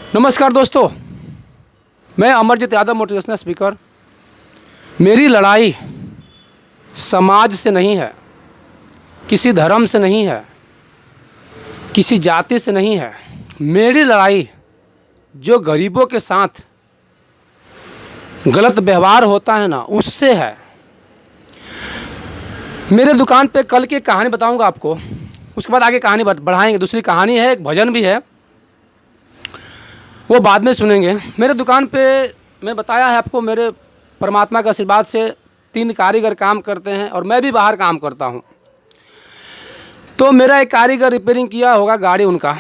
नमस्कार दोस्तों, मैं अमरजीत यादव मोटिवेशनल स्पीकर। मेरी लड़ाई समाज से नहीं है, किसी धर्म से नहीं है, किसी जाति से नहीं है। मेरी लड़ाई जो गरीबों के साथ गलत व्यवहार होता है ना, उससे है। मेरे दुकान पे कल की एक कहानी बताऊंगा आपको, उसके बाद आगे कहानी बढ़ाएंगे। दूसरी कहानी है, एक भजन भी है, वो बाद में सुनेंगे। मेरे दुकान पे मैं बताया है आपको, मेरे परमात्मा के आशीर्वाद से 3 कारीगर काम करते हैं और मैं भी बाहर काम करता हूँ। तो मेरा एक कारीगर रिपेयरिंग किया होगा गाड़ी उनका।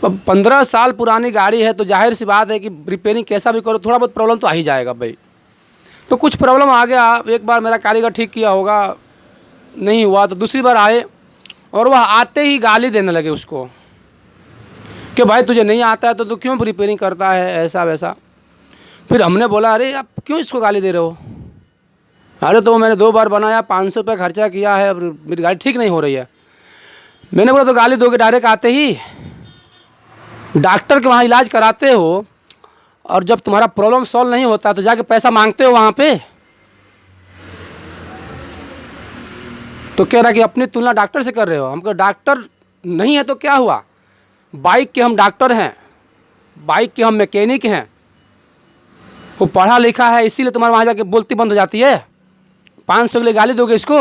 15 साल पुरानी गाड़ी है, तो जाहिर सी बात है कि रिपेयरिंग कैसा भी करो थोड़ा बहुत प्रॉब्लम तो आ ही जाएगा भाई। तो कुछ प्रॉब्लम आ गया। एक बार मेरा कारीगर ठीक किया होगा, नहीं हुआ, तो दूसरी बार आए और वह आते ही गाली देने लगे उसको कि भाई तुझे नहीं आता है तो तू क्यों रिपेयरिंग करता है, ऐसा वैसा। फिर हमने बोला अरे आप क्यों इसको गाली दे रहे हो? अरे तो मैंने 2 बार बनाया, 500 रुपये खर्चा किया है, मेरी गाड़ी ठीक नहीं हो रही है। मैंने बोला तो गाली दोगे? डायरेक्ट आते ही डॉक्टर के वहाँ इलाज कराते हो और जब तुम्हारा प्रॉब्लम सॉल्व नहीं होता तो जाके पैसा मांगते हो वहाँ पे। तो कह रहा कि अपनी तुलना डॉक्टर से कर रहे हो। हमको डॉक्टर नहीं है तो क्या हुआ, बाइक के हम डॉक्टर हैं, बाइक के हम मैकेनिक हैं। वो पढ़ा लिखा है, इसीलिए तुम्हारे वहाँ जाके बोलती बंद हो जाती है। 500 के लिए गाली दोगे इसको?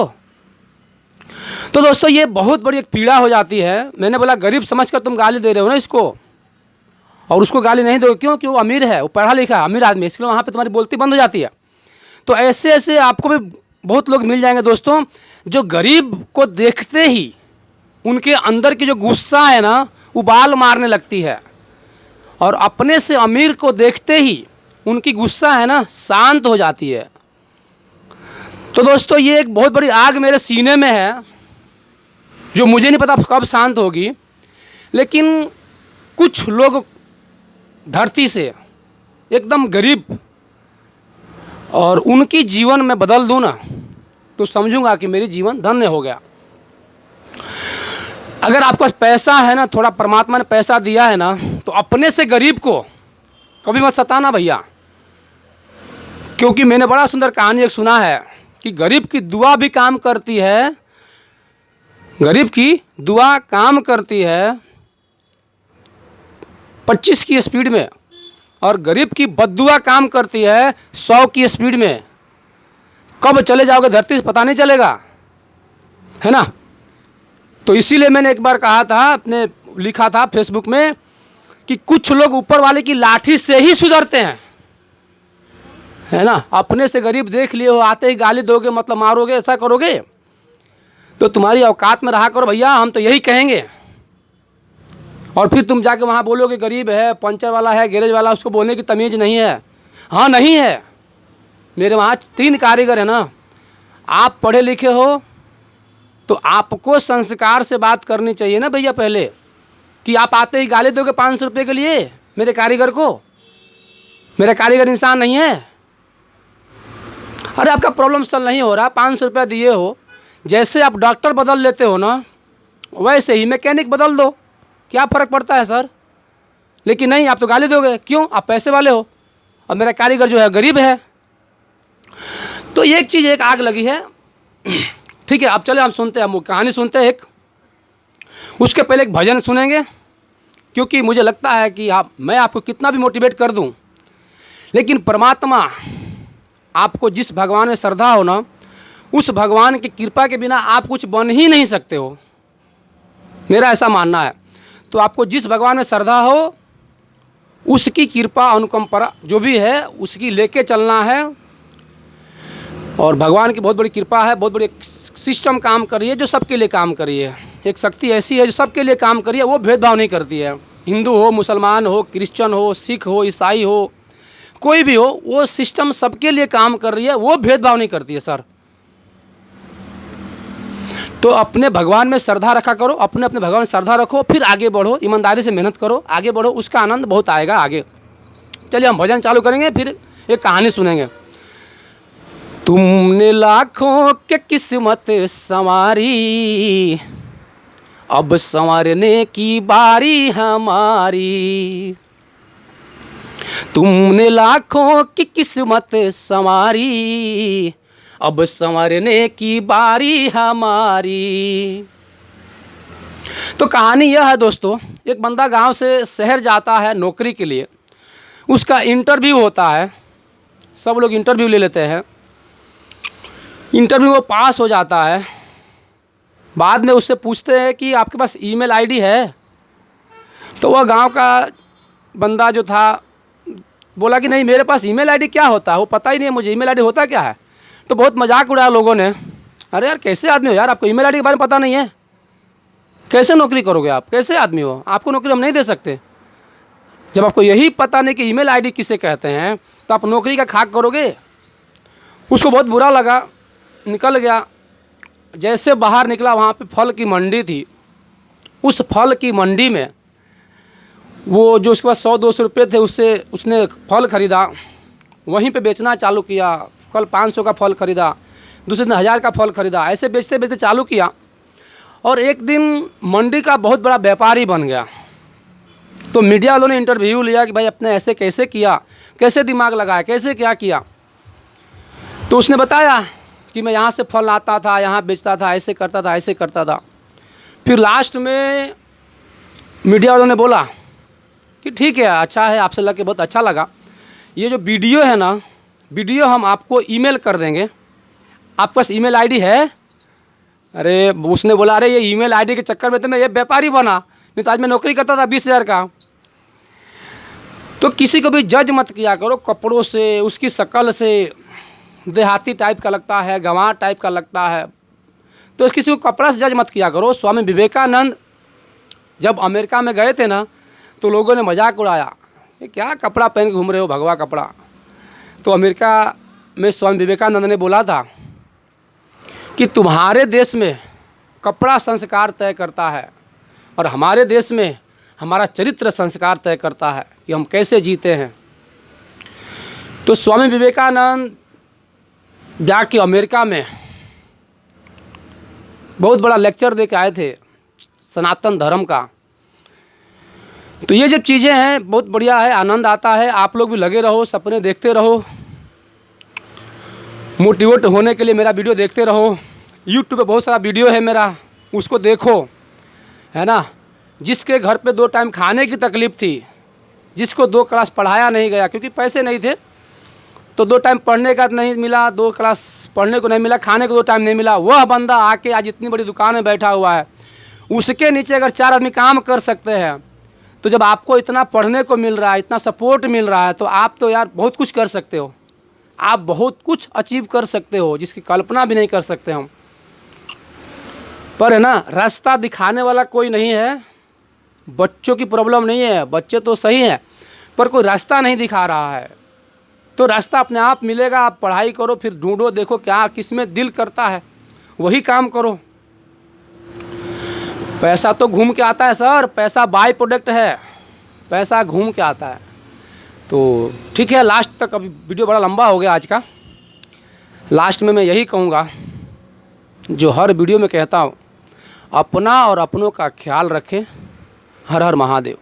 तो दोस्तों ये बहुत बड़ी एक पीड़ा हो जाती है। मैंने बोला गरीब समझकर तुम गाली दे रहे हो ना इसको, और उसको गाली नहीं दोगे क्यों? क्यों? वो अमीर है, वो पढ़ा लिखा है, अमीर आदमी, इसलिए वहाँ पे तुम्हारी बोलती बंद हो जाती है। तो ऐसे ऐसे आपको भी बहुत लोग मिल जाएंगे दोस्तों, जो गरीब को देखते ही उनके अंदर की जो गुस्सा है ना, उबाल मारने लगती है, और अपने से अमीर को देखते ही उनकी गुस्सा है ना शांत हो जाती है। तो दोस्तों ये एक बहुत बड़ी आग मेरे सीने में है, जो मुझे नहीं पता कब शांत होगी। लेकिन कुछ लोग धरती से एकदम गरीब और उनकी जीवन में बदल दूं ना, तो समझूंगा कि मेरी जीवन धन्य हो गया। अगर आपके पास पैसा है ना, थोड़ा परमात्मा ने पैसा दिया है ना, तो अपने से गरीब को कभी मत सताना भैया। क्योंकि मैंने बड़ा सुंदर कहानी एक सुना है कि गरीब की दुआ भी काम करती है, गरीब की दुआ काम करती है 25 की स्पीड में, और गरीब की बद्दुआ काम करती है 100 की स्पीड में। कब चले जाओगे धरती से पता नहीं चलेगा, है ना। तो इसीलिए मैंने एक बार कहा था, अपने लिखा था फेसबुक में, कि कुछ लोग ऊपर वाले की लाठी से ही सुधरते हैं, है ना। अपने से गरीब देख लिए हो, आते ही गाली दोगे, मतलब मारोगे, ऐसा करोगे तो तुम्हारी औकात में रहा करो भैया, हम तो यही कहेंगे। और फिर तुम जाके वहाँ बोलोगे गरीब है, पंचर वाला है, गैरेज वाला, उसको बोलने की तमीज़ नहीं है। हाँ नहीं है। मेरे वहाँ 3 कारीगर है ना। आप पढ़े लिखे हो तो आपको संस्कार से बात करनी चाहिए ना भैया पहले, कि आप आते ही गाली दोगे 500 रुपये के लिए मेरे कारीगर को? मेरा कारीगर इंसान नहीं है? अरे आपका प्रॉब्लम सॉल्व नहीं हो रहा, 500 रुपया दिए हो, जैसे आप डॉक्टर बदल लेते हो ना, वैसे ही मैकेनिक बदल दो, क्या फ़र्क पड़ता है सर। लेकिन नहीं, आप तो गाली दोगे। क्यों? आप पैसे वाले हो और मेरा कारीगर जो है गरीब है। तो एक चीज़, एक आग लगी है। ठीक है, अब चले हम सुनते हैं, हम कहानी सुनते हैं एक। उसके पहले एक भजन सुनेंगे, क्योंकि मुझे लगता है कि मैं आपको कितना भी मोटिवेट कर दूं, लेकिन परमात्मा, आपको जिस भगवान में श्रद्धा हो ना, उस भगवान की कृपा के बिना आप कुछ बन ही नहीं सकते हो, मेरा ऐसा मानना है। तो आपको जिस भगवान में श्रद्धा हो, उसकी कृपा अनुकंपा जो भी है उसकी लेके चलना है। और भगवान की बहुत बड़ी कृपा है, बहुत बड़ी सिस्टम काम कर रही है जो सबके लिए काम कर रही है। एक शक्ति ऐसी है जो सबके लिए काम कर रही है, वो भेदभाव नहीं करती है। हिंदू हो, मुसलमान हो, क्रिश्चियन हो, सिख हो, ईसाई हो, कोई भी हो, वो सिस्टम सबके लिए काम कर रही है, वो भेदभाव नहीं करती है सर। तो अपने भगवान में श्रद्धा रखा करो, अपने भगवान में श्रद्धा रखो, फिर आगे बढ़ो, ईमानदारी से मेहनत करो, आगे बढ़ो, उसका आनंद बहुत आएगा आगे। चलिए हम भजन चालू करेंगे, फिर एक कहानी सुनेंगे। तुमने लाखों के किस्मत संवारी, अब संवरने की बारी हमारी, तुमने लाखों की किस्मत संवारी, अब संवरने की बारी हमारी। तो कहानी यह है दोस्तों, एक बंदा गांव से शहर जाता है नौकरी के लिए। उसका इंटरव्यू होता है, सब लोग इंटरव्यू ले लेते हैं। इंटरव्यू वो पास हो जाता है। बाद में उससे पूछते हैं कि आपके पास ईमेल आईडी है? तो वह गांव का बंदा जो था बोला कि नहीं, मेरे पास ईमेल आईडी क्या होता है, वो पता ही नहीं है मुझे ईमेल आईडी होता क्या है। तो बहुत मजाक उड़ाया लोगों ने। अरे यार कैसे आदमी हो यार, आपको ईमेल आईडी के बारे में पता नहीं है? कैसे नौकरी करोगे आप, कैसे आदमी हो, आपको नौकरी हम नहीं दे सकते। जब आपको यही पता नहीं कि ईमेल आईडी किसे कहते हैं तो आप नौकरी का खाक करोगे। उसको बहुत बुरा लगा, निकल गया। जैसे बाहर निकला, वहाँ पे फल की मंडी थी। उस फल की मंडी में वो जो उसके पास 100-200 रुपये थे, उससे उसने फल ख़रीदा, वहीं पे बेचना चालू किया। कल 500 का फल ख़रीदा, दूसरे दिन 1000 का फल ख़रीदा, ऐसे बेचते बेचते चालू किया। और एक दिन मंडी का बहुत बड़ा व्यापारी बन गया। तो मीडिया वालों ने इंटरव्यू लिया कि भाई अपने ऐसे कैसे किया, कैसे दिमाग लगाया, कैसे क्या किया। तो उसने बताया कि मैं यहाँ से फल लाता था, यहाँ बेचता था, ऐसे करता था, ऐसे करता था। फिर लास्ट में मीडिया वालों ने बोला कि ठीक है, अच्छा है, आपसे लग के बहुत अच्छा लगा। ये जो वीडियो है ना, वीडियो हम आपको ईमेल कर देंगे, आपके पास ईमेल आईडी है? अरे उसने बोला अरे ये ईमेल आईडी के चक्कर में तो मैं ये व्यापारी बना, नहीं तो आज मैं नौकरी करता था 20,000 का। तो किसी को भी जज मत किया करो कपड़ों से, उसकी शक्ल से देहाती टाइप का लगता है, गंवार टाइप का लगता है, तो किसी को कपड़ा से जज मत किया करो। स्वामी विवेकानंद जब अमेरिका में गए थे ना, तो लोगों ने मजाक उड़ाया, ये क्या कपड़ा पहन के घूम रहे हो, भगवा कपड़ा। तो अमेरिका में स्वामी विवेकानंद ने बोला था कि तुम्हारे देश में कपड़ा संस्कार तय करता है और हमारे देश में हमारा चरित्र संस्कार तय करता है कि हम कैसे जीते हैं। तो स्वामी विवेकानंद जाके अमेरिका में बहुत बड़ा लेक्चर दे के आए थे सनातन धर्म का। तो ये जब चीज़ें हैं बहुत बढ़िया है, आनंद आता है। आप लोग भी लगे रहो, सपने देखते रहो, मोटिवेट होने के लिए मेरा वीडियो देखते रहो। यूट्यूब पे बहुत सारा वीडियो है मेरा, उसको देखो, है ना। जिसके घर पे 2 टाइम खाने की तकलीफ़ थी, जिसको 2 क्लास पढ़ाया नहीं गया क्योंकि पैसे नहीं थे, तो 2 टाइम पढ़ने का नहीं मिला, 2 क्लास पढ़ने को नहीं मिला, खाने को 2 टाइम नहीं मिला, वह बंदा आके आज इतनी बड़ी दुकान में बैठा हुआ है। उसके नीचे अगर 4 आदमी काम कर सकते हैं, तो जब आपको इतना पढ़ने को मिल रहा है, इतना सपोर्ट मिल रहा है, तो आप तो यार बहुत कुछ कर सकते हो। आप बहुत कुछ अचीव कर सकते हो जिसकी कल्पना भी नहीं कर सकते हम। पर है ना, रास्ता दिखाने वाला कोई नहीं है। बच्चों की प्रॉब्लम नहीं है, बच्चे तो सही हैं, पर कोई रास्ता नहीं दिखा रहा है। तो रास्ता अपने आप मिलेगा। आप पढ़ाई करो, फिर ढूंढो, देखो क्या किसमें दिल करता है, वही काम करो। पैसा तो घूम के आता है सर, पैसा बाय प्रोडक्ट है, पैसा घूम के आता है। तो ठीक है, लास्ट तक, अभी वीडियो बड़ा लंबा हो गया आज का। लास्ट में मैं यही कहूँगा जो हर वीडियो में कहता हूँ, अपना और अपनों का ख्याल रखें। हर हर महादेव।